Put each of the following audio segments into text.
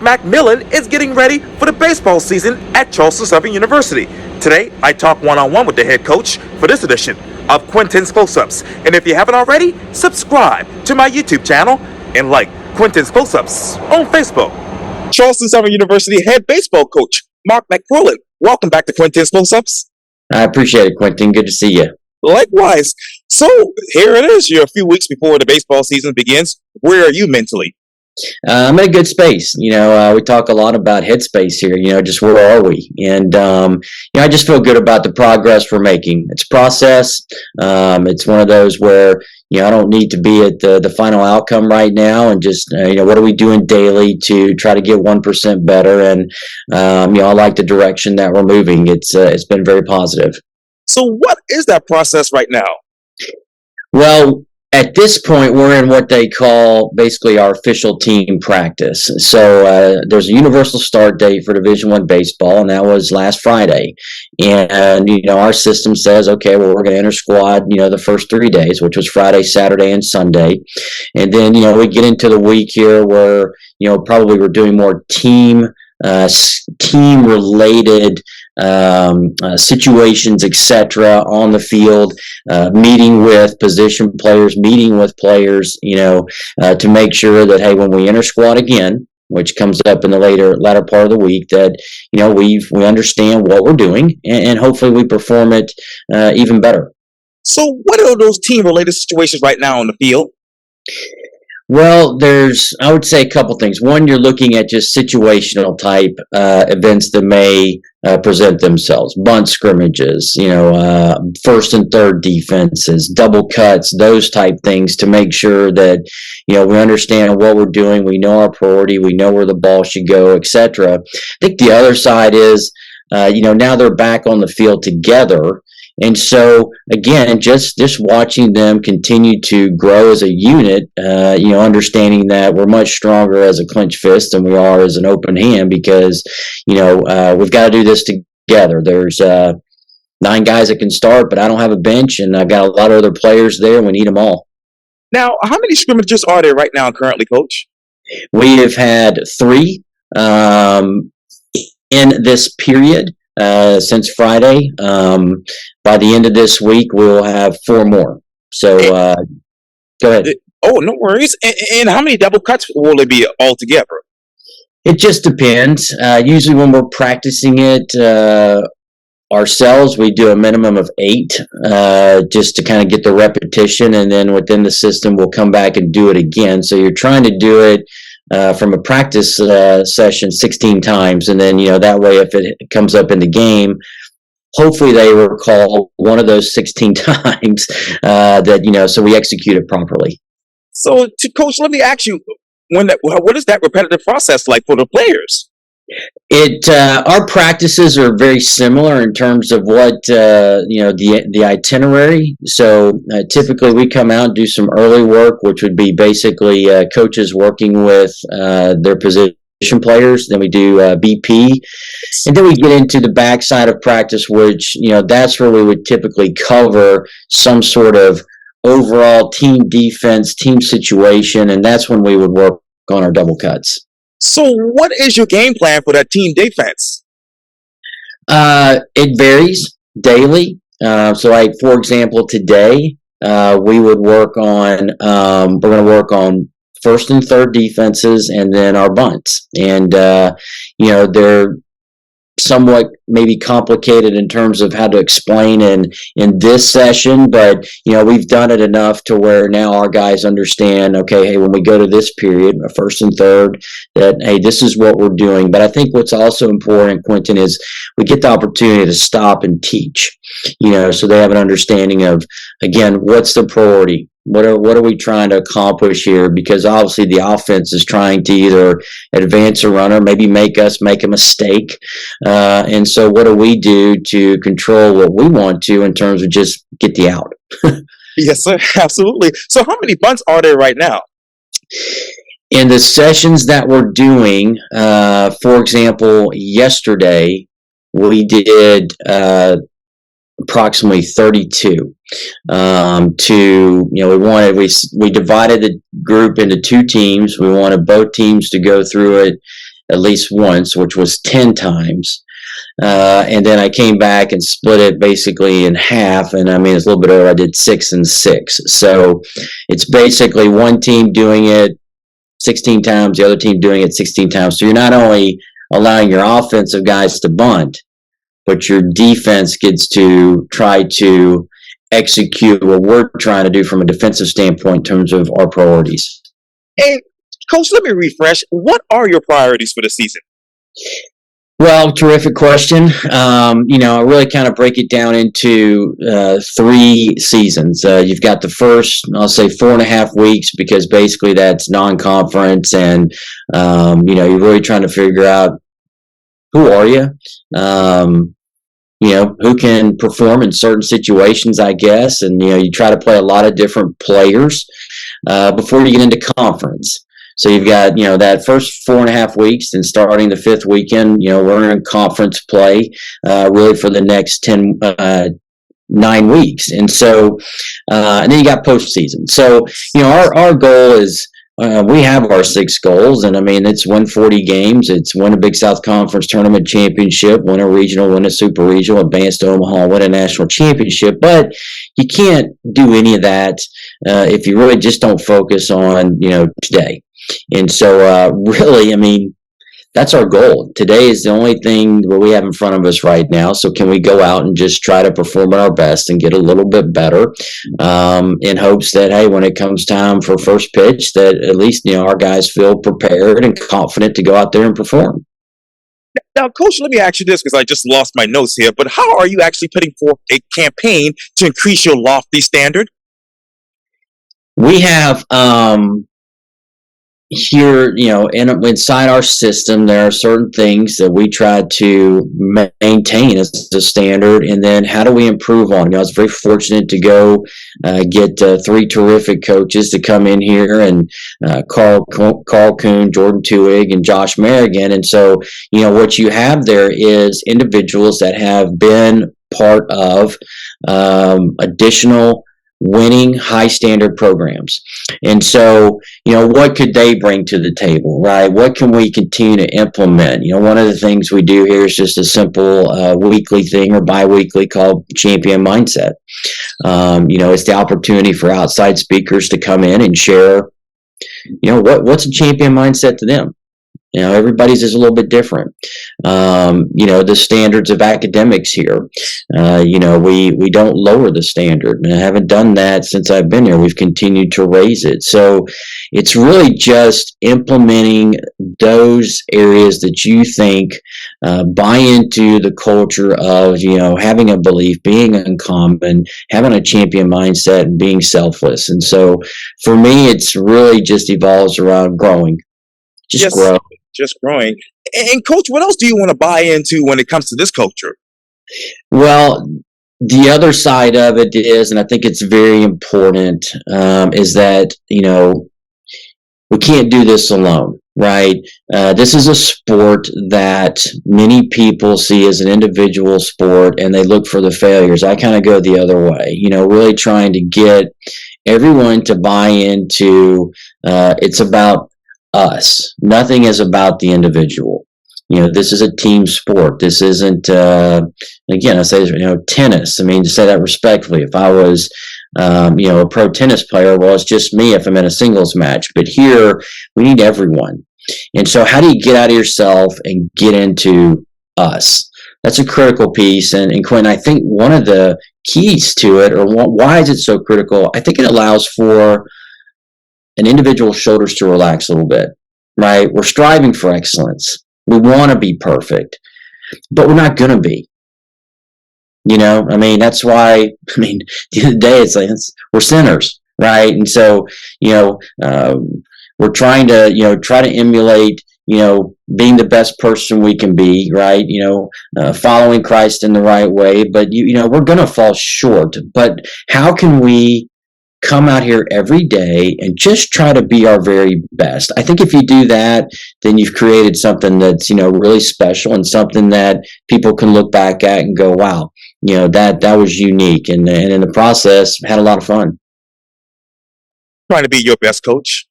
Macmillan is getting ready for the baseball season at Charleston Southern University. Today, I talk one-on-one with the head coach for this edition of Quintin's Close-Ups. And if you haven't already, subscribe to my YouTube channel and like Quintin's Close-Ups on Facebook. Charleston Southern University head baseball coach Marc Macmillan, welcome back to Quintin's Close-Ups. I appreciate it, Quintin. Good to see you. Likewise. So here it is. You're a few weeks before the baseball season begins. Where are you mentally? I'm in a good space. We talk a lot about headspace here, just where are we? And, I just feel good about the progress we're making. It's a process. It's one of those where, I don't need to be at the final outcome right now, and just, what are we doing daily to try to get 1% better? And, I like the direction that we're moving. It's been very positive. So what is that process right now? Well, at this point, we're in what they call basically our official team practice. So there's a universal start date for Division I baseball, and that was last Friday. And, our system says, okay, well, we're going to enter squad, the first 3 days, which was Friday, Saturday, and Sunday. And then, we get into the week here where, probably we're doing more team-related situations, etc., on the field, meeting with position players, meeting with players, to make sure that, hey, when we enter squad again, which comes up in the latter part of the week, that we understand what we're doing, and hopefully we perform it even better. So, what are those team-related situations right now on the field? Well, I would say a couple things. One, you're looking at just situational type events that may present themselves. Bunt scrimmages, first and third defenses, double cuts, those type things, to make sure that, we understand what we're doing. We know our priority. We know where the ball should go, etc. I think the other side is, now they're back on the field together. And so, again, just watching them continue to grow as a unit, understanding that we're much stronger as a clenched fist than we are as an open hand, because, we've got to do this together. There's 9 guys that can start, but I don't have a bench, and I've got a lot of other players there, and we need them all. Now, how many scrimmages are there right now currently, Coach? We have had 3 in this period. Since Friday. By the end of this week, we'll have 4 more. So, go ahead. Oh, no worries. And how many double cuts will it be altogether? It just depends. Usually when we're practicing it ourselves, we do a minimum of 8, just to kind of get the repetition. And then within the system, we'll come back and do it again. So you're trying to do it from a practice session 16 times, and then that way, if it comes up in the game, hopefully they recall one of those 16 times so we execute it properly. So, Coach, let me ask you, what is that repetitive process like for the players? Our practices are very similar in terms of what the itinerary. So typically we come out and do some early work, which would be basically coaches working with their position players. Then we do BP, and then we get into the backside of practice, which that's where we would typically cover some sort of overall team defense, team situation, and that's when we would work on our double cuts. So what is your game plan for that team defense? It varies daily. So like, for example, today, we would work on, we're going to work on first and third defenses, and then our bunts. And, they're somewhat maybe complicated in terms of how to explain in this session, but we've done it enough to where now our guys understand, okay, hey, when we go to this period, first and third, that hey, this is what we're doing. But I think what's also important, Quintin, is we get the opportunity to stop and teach, so they have an understanding of, again, what's the priority. What are we trying to accomplish here? Because obviously the offense is trying to either advance a runner, maybe make us make a mistake. And so what do we do to control what we want to in terms of just get the out? Yes, sir. Absolutely. So how many bunts are there right now? In the sessions that we're doing, for example, yesterday we did approximately 32. We divided the group into 2 teams. We wanted both teams to go through it at least once, which was 10 times. And then I came back and split it basically in half. And I mean, it's a little bit earlier. I did 6 and 6. So it's basically one team doing it 16 times, the other team doing it 16 times. So you're not only allowing your offensive guys to bunt, but your defense gets to try to execute what we're trying to do from a defensive standpoint in terms of our priorities. And Coach, let me refresh. What are your priorities for the season? Well, terrific question. I really kind of break it down into 3 seasons. You've got the first, I'll say 4.5 weeks, because basically that's non-conference, and you're really trying to figure out who are you, who can perform in certain situations, I guess, and you try to play a lot of different players before you get into conference. So you've got, that first 4.5 weeks, and starting the 5th weekend, we're in conference play, really for the next 9 weeks. And so, and then you got postseason. So, our goal is, we have our 6 goals, and I mean, it's win 40 games. It's win a Big South Conference tournament championship, win a regional, win a super regional, advance to Omaha, win a national championship. But you can't do any of that if you really just don't focus on, today. And so, really, I mean, that's our goal. Today is the only thing that we have in front of us right now. So can we go out and just try to perform at our best and get a little bit better, in hopes that, hey, when it comes time for first pitch, that at least, our guys feel prepared and confident to go out there and perform. Now, Coach, let me ask you this, because I just lost my notes here, but how are you actually putting forth a campaign to increase your lofty standard? We have, here, inside our system, there are certain things that we try to maintain as a standard, and then how do we improve on? I was very fortunate to go get 3 terrific coaches to come in here, and Carl Kuhn, Jordan Tuig, and Josh Merrigan. And so, what you have there is individuals that have been part of additional winning high standard programs. And so, what could they bring to the table, right? What can we continue to implement? One of the things we do here is just a simple weekly thing or bi-weekly called Champion Mindset. It's the opportunity for outside speakers to come in and share, what's a champion mindset to them. Everybody's is a little bit different. The standards of academics here, we don't lower the standard, and I haven't done that since I've been here. We've continued to raise it. So it's really just implementing those areas that you think buy into the culture of, having a belief, being uncommon, having a champion mindset, and being selfless. And so for me, it's really just evolves around growing. Just grow. Just growing. And Coach, what else do you want to buy into when it comes to this culture? Well, the other side of it is, and I think it's very important, is that, we can't do this alone, right? This is a sport that many people see as an individual sport, and they look for the failures. I kind of go the other way, really trying to get everyone to buy into, it's about us. Nothing is about the individual. This is a team sport. This isn't, again, I say, tennis. I mean, to say that respectfully, if I was, a pro tennis player, well, it's just me if I'm in a singles match. But here, we need everyone. And so how do you get out of yourself and get into us? That's a critical piece. And Quintin, I think one of the keys to it, or why is it so critical? I think it allows for an individual's shoulders to relax a little bit, right? We're striving for excellence. We want to be perfect, but we're not going to be. That's why, the end of the day, it's like, we're sinners, right? And so, we're trying to emulate, being the best person we can be, right? Following Christ in the right way, but, we're going to fall short. But how can we come out here every day and just try to be our very best? I think if you do that, then you've created something that's, really special, and something that people can look back at and go, wow, that was unique. And in the process, had a lot of fun. Trying to be your best coach.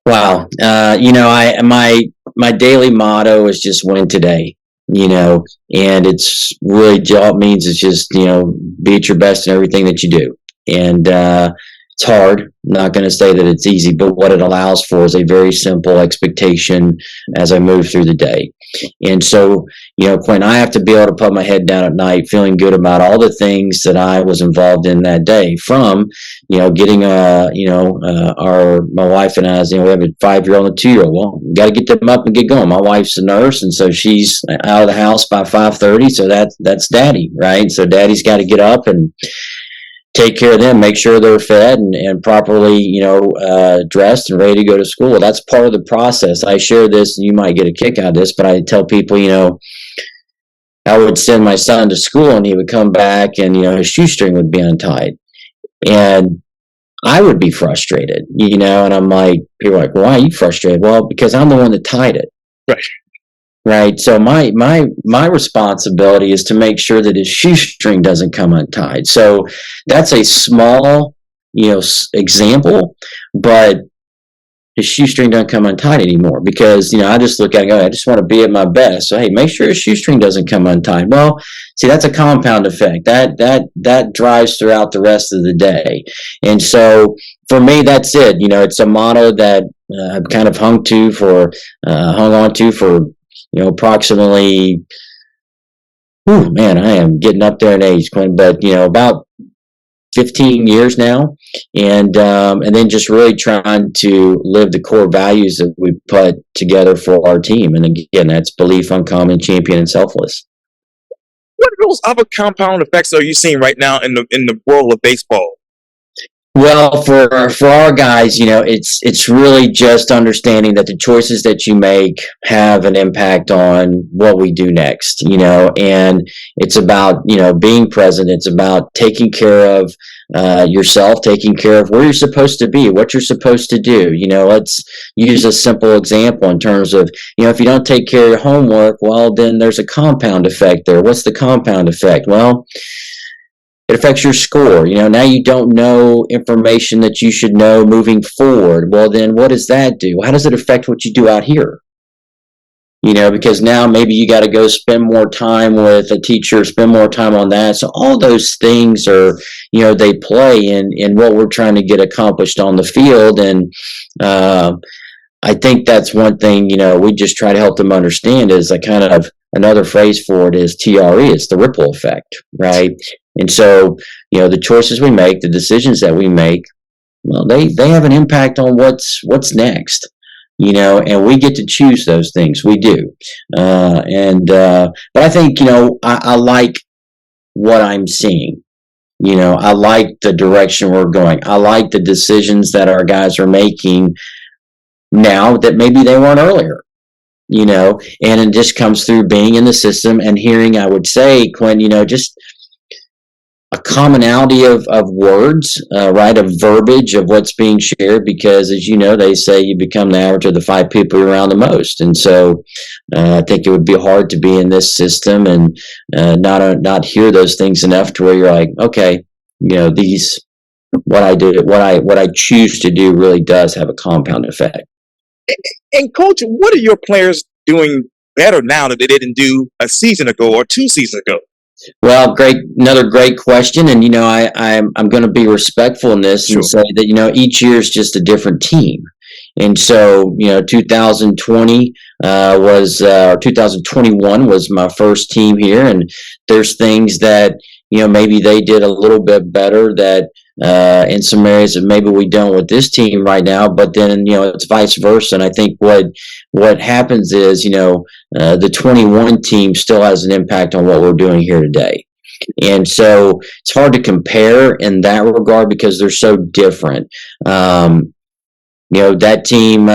Wow. My daily motto is just win today, and it's really all it means is just, be at your best in everything that you do. And, it's hard. I'm not going to say that it's easy, but what it allows for is a very simple expectation as I move through the day. And so, Quinn, I have to be able to put my head down at night feeling good about all the things that I was involved in that day, from, getting, my wife and I, we have a 5-year-old and a 2-year-old. Well, we got to get them up and get going. My wife's a nurse, and so she's out of the house by 5:30. So that's daddy, right? So daddy's got to get up and take care of them, make sure they're fed and properly, dressed and ready to go to school. That's part of the process. I share this, and you might get a kick out of this, but I tell people, I would send my son to school, and he would come back, and, his shoestring would be untied. And I would be frustrated, and I'm like, people are like, why are you frustrated? Well, because I'm the one that tied it. Right. Right. So my responsibility is to make sure that his shoestring doesn't come untied. So that's a small, example, but his shoestring doesn't come untied anymore because, I just look at it and go, I just want to be at my best. So, hey, make sure his shoestring doesn't come untied. Well, see, that's a compound effect that drives throughout the rest of the day. And so for me, that's it. It's a motto that I've kind of hung on to for, approximately, I am getting up there in age, Quinn, but, about 15 years now. And then just really trying to live the core values that we put together for our team. And again, that's belief, uncommon, champion, and selfless. What are those other compound effects are you seeing right now in the world of baseball? Well, for our guys, it's really just understanding that the choices that you make have an impact on what we do next, and it's about, being present. It's about taking care of yourself, taking care of where you're supposed to be, what you're supposed to do. Let's use a simple example in terms of, if you don't take care of your homework, well, then there's a compound effect there. What's the compound effect? Well, it affects your score. Now you don't know information that you should know moving forward. Well, then what does that do? How does it affect what you do out here? Because now maybe you got to go spend more time with a teacher, spend more time on that. So all those things are, they play in what we're trying to get accomplished on the field. And I think that's one thing, we just try to help them understand is another phrase for it is TRE. It's the ripple effect, right? And so, the choices we make, the decisions that we make, well, they have an impact on what's next, and we get to choose those things. We do. But I think, I like what I'm seeing. I like the direction we're going. I like the decisions that our guys are making now that maybe they weren't earlier. And it just comes through being in the system and hearing, I would say, Quinn, just a commonality of words, right, of verbiage of what's being shared, because as they say you become the average of the 5 people you're around the most. And so I think it would be hard to be in this system and not hear those things enough to where you're like, okay, these what I choose to do really does have a compound effect. And coach, what are your players doing better now that they didn't do a season ago or 2 seasons ago? Well, another great question. And, I'm going to be respectful in this and say that, each year is just a different team. And so, 2020 2021 was my first team here. And there's things that, maybe they did a little bit better that in some areas that maybe we don't with this team right now, but then, it's vice versa. And I think what happens is, the 21 team still has an impact on what we're doing here today. And so it's hard to compare in that regard because they're so different. That team,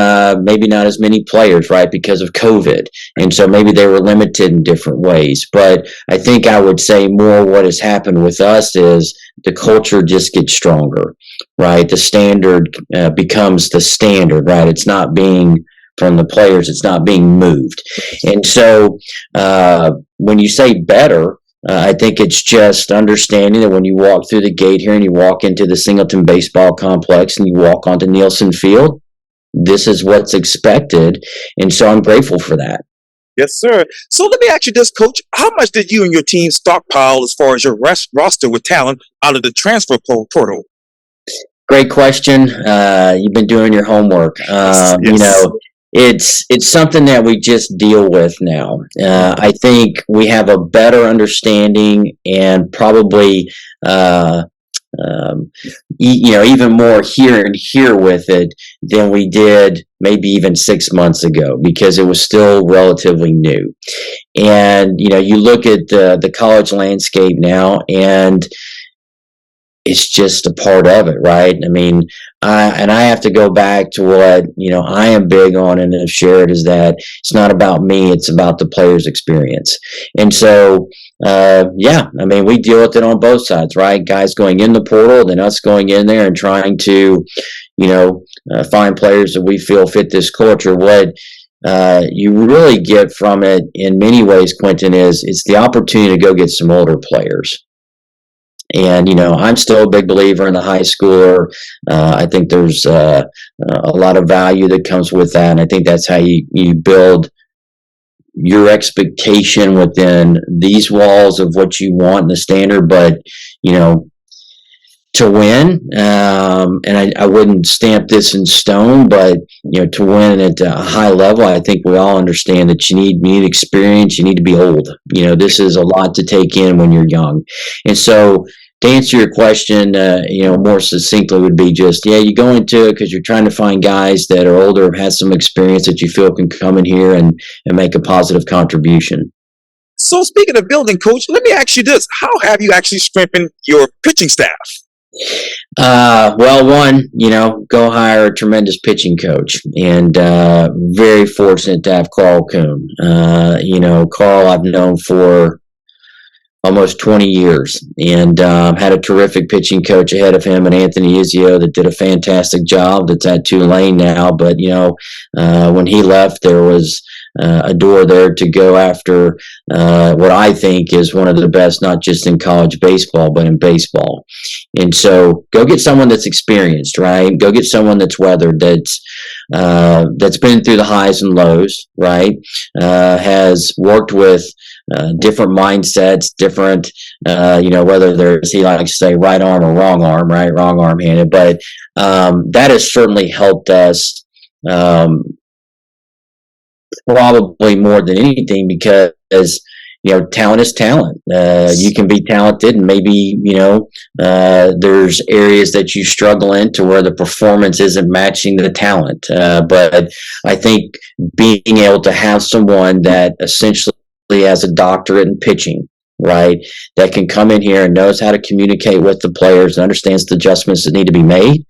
maybe not as many players, right, because of COVID. And so maybe they were limited in different ways. But I think I would say more what has happened with us is the culture just gets stronger, right? The standard becomes the standard, right? It's not being from the players, it's not being moved. And so when you say better, I think it's just understanding that when you walk through the gate here and you walk into the Singleton Baseball Complex and you walk onto Nielsen Field, this is what's expected. And so I'm grateful for that. Yes, sir. So let me ask you this, Coach. How much did you and your team stockpile as far as your roster with talent out of the transfer portal? Great question. You've been doing your homework. Yes. You know, it's something that we just deal with now. I think we have a better understanding and probably, even more here with it than we did maybe even 6 months ago, because it was still relatively new. And, you look at the college landscape now, and it's just a part of it, right? I mean, I have to go back to what, I am big on and have shared, is that it's not about me, it's about the player's experience. And so, I mean, we deal with it on both sides, right? Guys going in the portal, then us going in there and trying to, find players that we feel fit this culture. What you really get from it in many ways, Quintin, is it's the opportunity to go get some older players. And, I'm still a big believer in the high schooler. I think there's a lot of value that comes with that. And I think that's how you build your expectation within these walls of what you want in the standard. But, to win, and I wouldn't stamp this in stone, but, to win at a high level, I think we all understand that you need experience, you need to be old. This is a lot to take in when you're young. And so, to answer your question, more succinctly would be just, you go into it because you're trying to find guys that are older, have had some experience that you feel can come in here and make a positive contribution. So speaking of building, Coach, let me ask you this. How have you actually strengthened your pitching staff? Well, one, go hire a tremendous pitching coach, and very fortunate to have Carl Kuhn. Carl I've known for almost 20 years, and had a terrific pitching coach ahead of him, and Anthony Izio, that did a fantastic job, that's at Tulane now. But, when he left, there was a door there to go after what I think is one of the best, not just in college baseball, but in baseball. And so go get someone that's experienced, right? Go get someone that's weathered, that's been through the highs and lows, right? Has worked with different mindsets, different, whether there's, he likes to say right arm or wrong arm, right? Wrong arm handed. But that has certainly helped us probably more than anything, because talent is talent. You can be talented, and maybe there's areas that you struggle in to where the performance isn't matching the talent. But I think being able to have someone that essentially has a doctorate in pitching, right, that can come in here and knows how to communicate with the players and understands the adjustments that need to be made,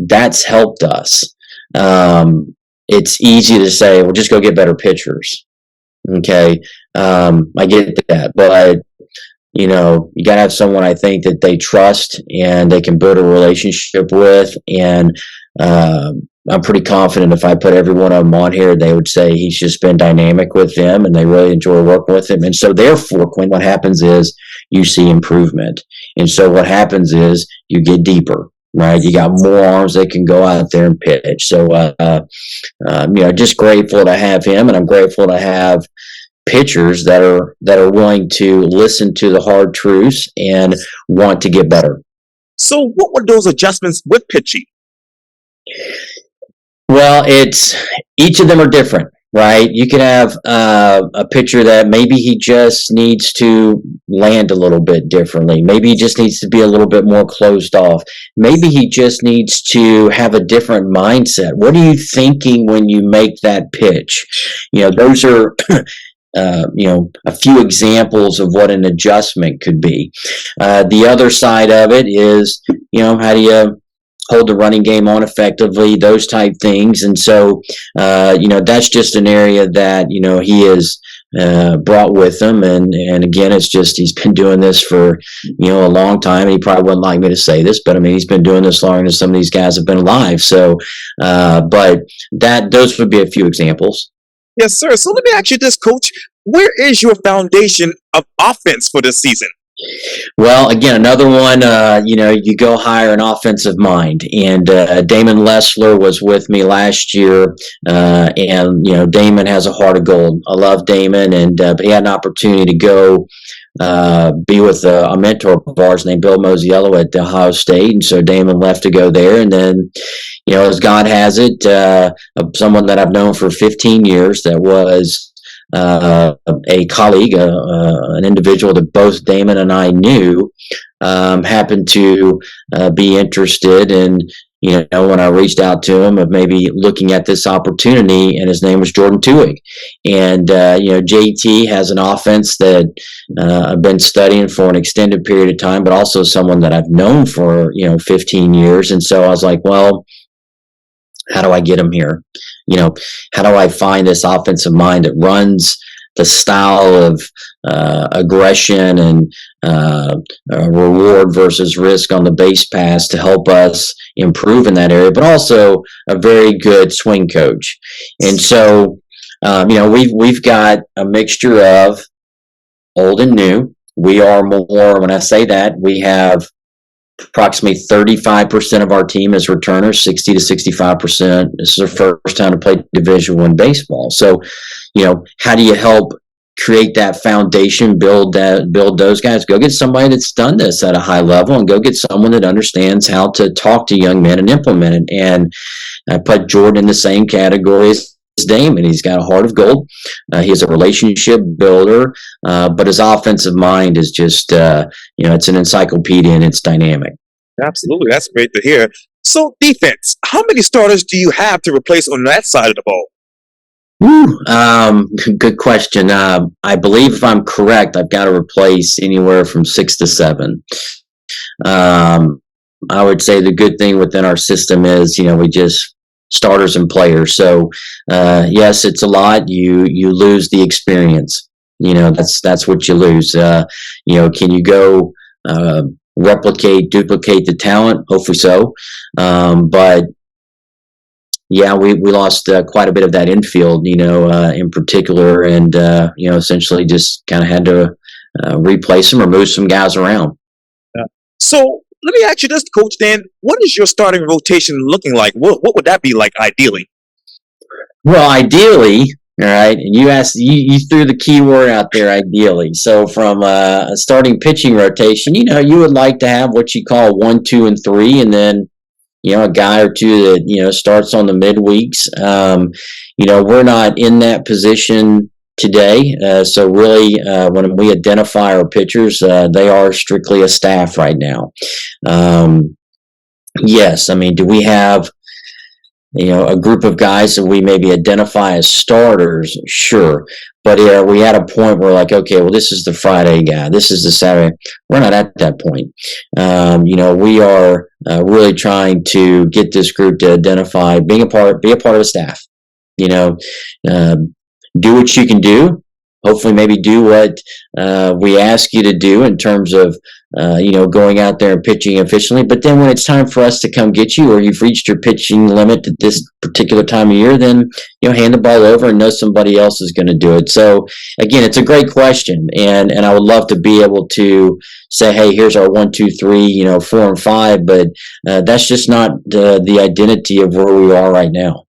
that's helped us. It's easy to say, well, just go get better pitchers. Okay. I get that, but you got to have someone, I think, that they trust and they can build a relationship with. And I'm pretty confident if I put every one of them on here, they would say he's just been dynamic with them and they really enjoy working with him. And so therefore, Quinn, what happens is you see improvement. And so what happens is you get deeper, right? You got more arms that can go out there and pitch. So, just grateful to have him, and I'm grateful to have pitchers that are willing to listen to the hard truths and want to get better. So what were those adjustments with pitching? Well, each of them are different, right? You could have a pitcher that maybe he just needs to land a little bit differently. Maybe he just needs to be a little bit more closed off. Maybe he just needs to have a different mindset. What are you thinking when you make that pitch? Those are a few examples of what an adjustment could be. The other side of it is, how do you hold the running game on effectively, those type things. And so, that's just an area that, he has brought with him. And again, it's just, he's been doing this for, a long time. He probably wouldn't like me to say this, but I mean, he's been doing this longer than some of these guys have been alive. So, but those would be a few examples. Yes, sir. So let me ask you this, Coach. Where is your foundation of offense for this season? Well, again, another one, you go hire an offensive mind. And Damon Lessler was with me last year. Damon has a heart of gold. I love Damon. And but he had an opportunity to go be with a mentor of ours named Bill Mosiello at Ohio State. And so Damon left to go there. And then, as God has it, someone that I've known for 15 years that was a colleague, an individual that both Damon and I knew, happened to be interested in, when I reached out to him of maybe looking at this opportunity, and his name was Jordan Tuig. And, JT has an offense that I've been studying for an extended period of time, but also someone that I've known for, 15 years. And so I was like, well, how do I get him here? How do I find this offensive mind that runs the style of aggression and reward versus risk on the base pass to help us improve in that area, but also a very good swing coach. And so, we've got a mixture of old and new. We are more, when I say that, we have approximately 35% of our team is returners, 60 to 65%. This is their first time to play Division I baseball. So, how do you help create that foundation, build those guys? Go get somebody that's done this at a high level, and go get someone that understands how to talk to young men and implement it. And I put Jordan in the same category as Damon. He's got a heart of gold. He's a relationship builder, but his offensive mind is just, it's an encyclopedia and it's dynamic. Absolutely. That's great to hear. So defense, how many starters do you have to replace on that side of the ball? Good question. I believe if I'm correct, I've got to replace anywhere from 6 to 7. I would say the good thing within our system is, we just starters and players. So, yes, it's a lot. You lose the experience. That's what you lose. Can you go duplicate the talent? Hopefully so. But yeah, we lost quite a bit of that infield, in particular, and essentially just kind of had to replace them or move some guys around. Yeah. So let me ask you this, Coach Dan. What is your starting rotation looking like? What would that be like ideally? Well, ideally, all right, and you threw the key word out there, ideally. So from a starting pitching rotation, you would like to have what you call 1, 2, and 3, and then a guy or two that starts on the midweeks. We're not in that position today. So really, when we identify our pitchers, they are strictly a staff right now. Yes, do we have a group of guys that we maybe identify as starters? Sure. But we had a point where like, okay, well, this is the Friday guy. This is the Saturday. We're not at that point. We are really trying to get this group to identify, be a part of the staff. Do what you can do. Hopefully maybe do what we ask you to do in terms of, going out there and pitching efficiently. But then when it's time for us to come get you, or you've reached your pitching limit at this particular time of year, then, hand the ball over and know somebody else is going to do it. So again, it's a great question. And I would love to be able to say, hey, here's our 1, 2, 3, 4 and 5, but that's just not the identity of where we are right now.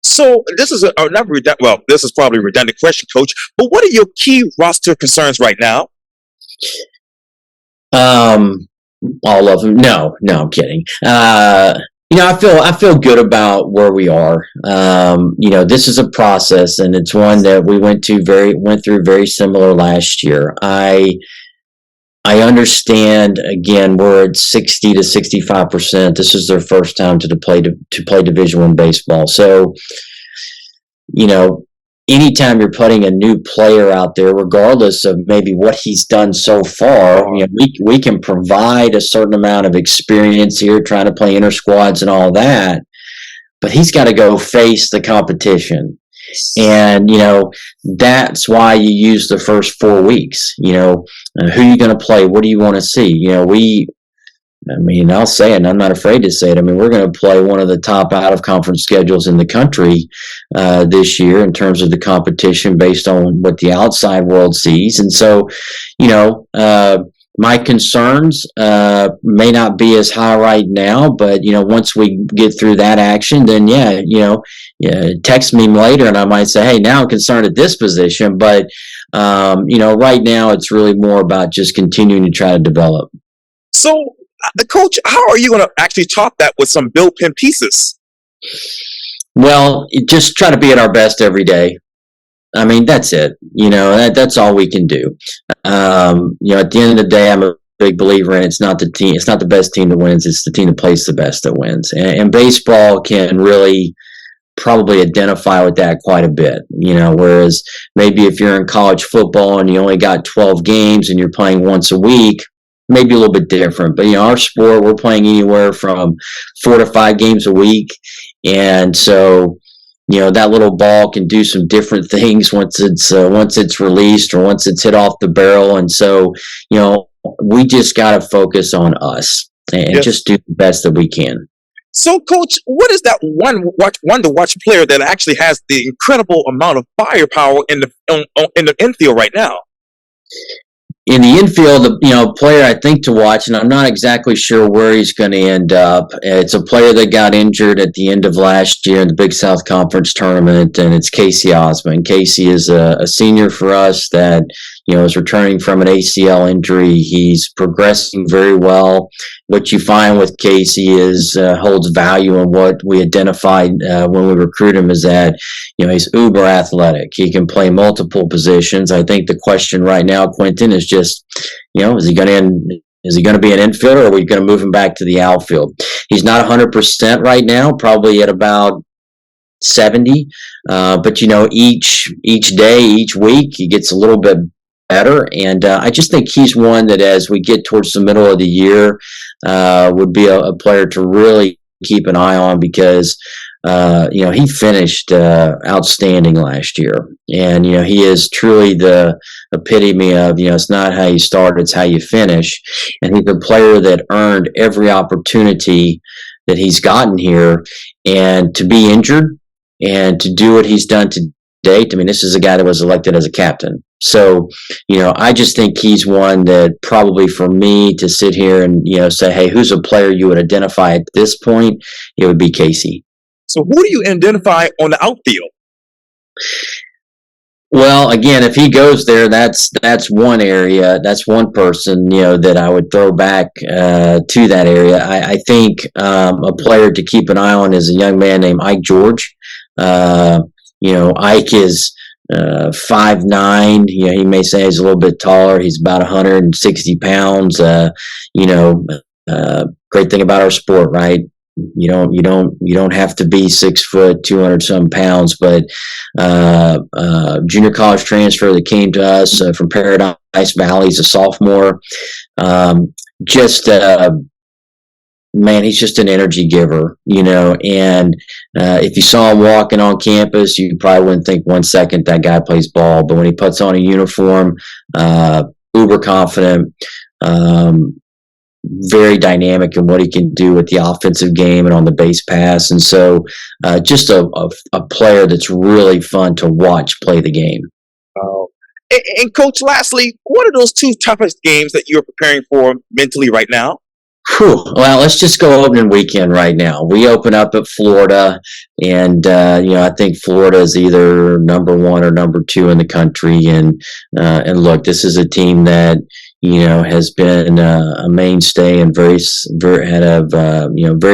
So this is this is probably a redundant question, Coach, but what are your key roster concerns right now? All of them. No, I'm kidding. I feel good about where we are. This is a process, and it's one that we went through very similar last year. I understand. Again, we're at 60 to 65%. This is their first time to play Division I baseball. So, anytime you're putting a new player out there, regardless of maybe what he's done so far, we can provide a certain amount of experience here, trying to play inter squads and all that. But he's got to go face the competition. And, that's why you use the first 4 weeks. Who are you going to play? What do you want to see? I'll say it, and I'm not afraid to say it. We're going to play one of the top out-of-conference schedules in the country this year in terms of the competition based on what the outside world sees. And so, My concerns may not be as high right now, but once we get through that action, then text me later, and I might say, "Hey, now I'm concerned at this position." But right now it's really more about just continuing to try to develop. So, Coach, how are you going to actually top that with some bullpen pieces? Well, just try to be at our best every day. I mean, that's it. That's all we can do. At the end of the day, I'm a big believer in it's not the team, it's not the best team that wins, it's the team that plays the best that wins. And baseball can really probably identify with that quite a bit. Whereas maybe if you're in college football and you only got 12 games and you're playing once a week, maybe a little bit different. But our sport, we're playing anywhere from 4 to 5 games a week, and so that little ball can do some different things once it's released or once it's hit off the barrel. And so, we just got to focus on us and just do the best that we can. So, Coach, what is that one to watch player that actually has the incredible amount of firepower in the infield right now? In the infield, player I think to watch, and I'm not exactly sure where he's going to end up. It's a player that got injured at the end of last year in the Big South Conference tournament, and it's Casey Osmond. Casey is a senior for us that is returning from an ACL injury. He's progressing very well. What you find with Casey is holds value in what we identified when we recruit him is that he's uber athletic. He can play multiple positions. I think the question right now, Quintin, is just is he going to be an infielder, or are we going to move him back to the outfield? He's not 100% right now, probably at about 70. But each day, each week, he gets a little bit better, and I just think he's one that as we get towards the middle of the year would be a player to really keep an eye on, because he finished outstanding last year, and he is truly the epitome of it's not how you start, it's how you finish. And he's a player that earned every opportunity that he's gotten here, and to be injured and to do what he's done to date, I mean, this is a guy that was elected as a captain. So, I just think he's one that probably for me to sit here and, say, hey, who's a player you would identify at this point? It would be Casey. So who do you identify on the outfield? Well, again, if he goes there, that's one area, that's one person, that I would throw back to that area. I think a player to keep an eye on is a young man named Ike George. Ike is 5'9". He may say he's a little bit taller. He's about 160 pounds. Great thing about our sport, right? You don't have to be 6 foot, 200 some pounds. But junior college transfer that came to us from Paradise Valley, he's a sophomore. Man, he's just an energy giver, and if you saw him walking on campus, you probably wouldn't think 1 second that guy plays ball. But when he puts on a uniform, uber confident, very dynamic in what he can do with the offensive game and on the base pass. And so just a player that's really fun to watch play the game. And Coach, lastly, what are those 2 toughest games that you're preparing for mentally right now? Well, let's just go opening weekend right now. We open up at Florida, and I think Florida is either number 1 or number 2 in the country. And look, this is a team that has been a mainstay and very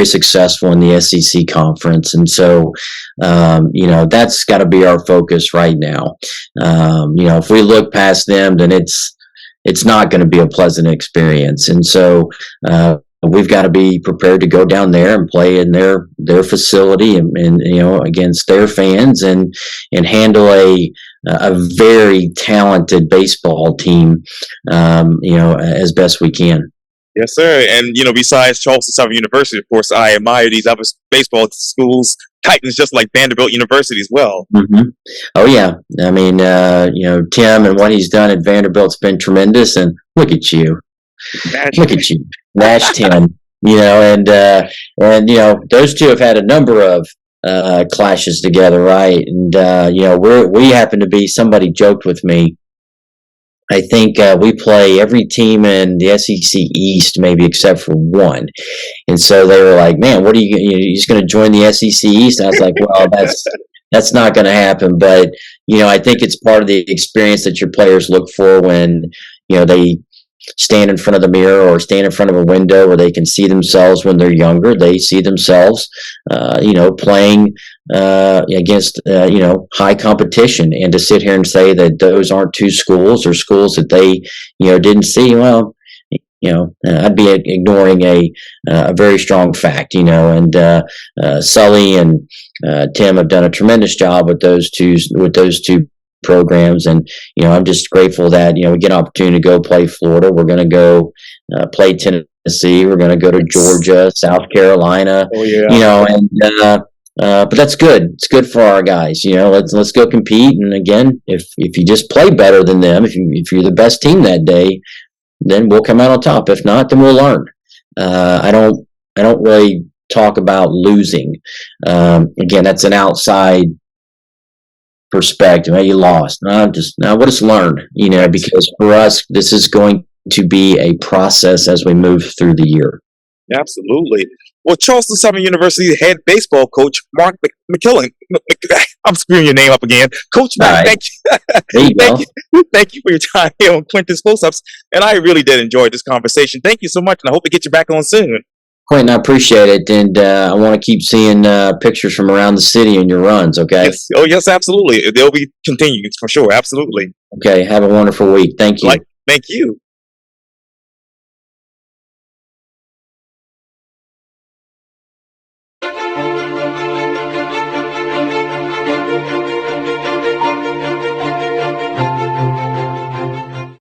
successful in the SEC conference. And so that's got to be our focus right now. If we look past them, then it's not going to be a pleasant experience. And so we've got to be prepared to go down there and play in their facility and against their fans and handle a very talented baseball team, as best we can. Yes, sir. And, besides Charleston Southern University, of course, I admire these other baseball schools, Titans, just like Vanderbilt University as well. Mm-hmm. Oh, yeah. I mean, Tim and what he's done at Vanderbilt's been tremendous. And look at you. Look at you. Nash 10. And those two have had a number of clashes together, right? And, we happen to be, somebody joked with me I think we play every team in the SEC East, maybe except for one. And so they were like, "Man, what are you just going to join the SEC East?" And I was like, "Well, that's not going to happen." But I think it's part of the experience that your players look for when they stand in front of the mirror or stand in front of a window where they can see themselves when they're younger. They see themselves, playing against, high competition. And to sit here and say that those aren't two schools or schools that they, didn't see, well, I'd be ignoring a very strong fact, and Sully and Tim have done a tremendous job with those two programs, and I'm just grateful that we get an opportunity to go play Florida. We're going to go play Tennessee. We're going to go to Georgia, South Carolina. Oh yeah. But that's good. It's good for our guys. Let's go compete. And again, if you just play better than them, if you're the best team that day, then we'll come out on top. If not, then we'll learn. I don't really talk about losing. Again, that's an outside perspective. Hey, you lost. What is learned? Because for us, this is going to be a process as we move through the year. Absolutely. Well, Charleston Southern University head baseball coach Marc Macmillan. I'm screwing your name up again. Coach Mac, Right. thank you. There you go. Thank you for your time here on Quintin's Close-Ups. And I really did enjoy this conversation. Thank you so much, and I hope to get you back on soon. Quentin, I appreciate it, and I want to keep seeing pictures from around the city in your runs, okay? Yes. Oh, yes, absolutely. They'll be continued for sure. Absolutely. Okay, have a wonderful week. Thank you. Thank you.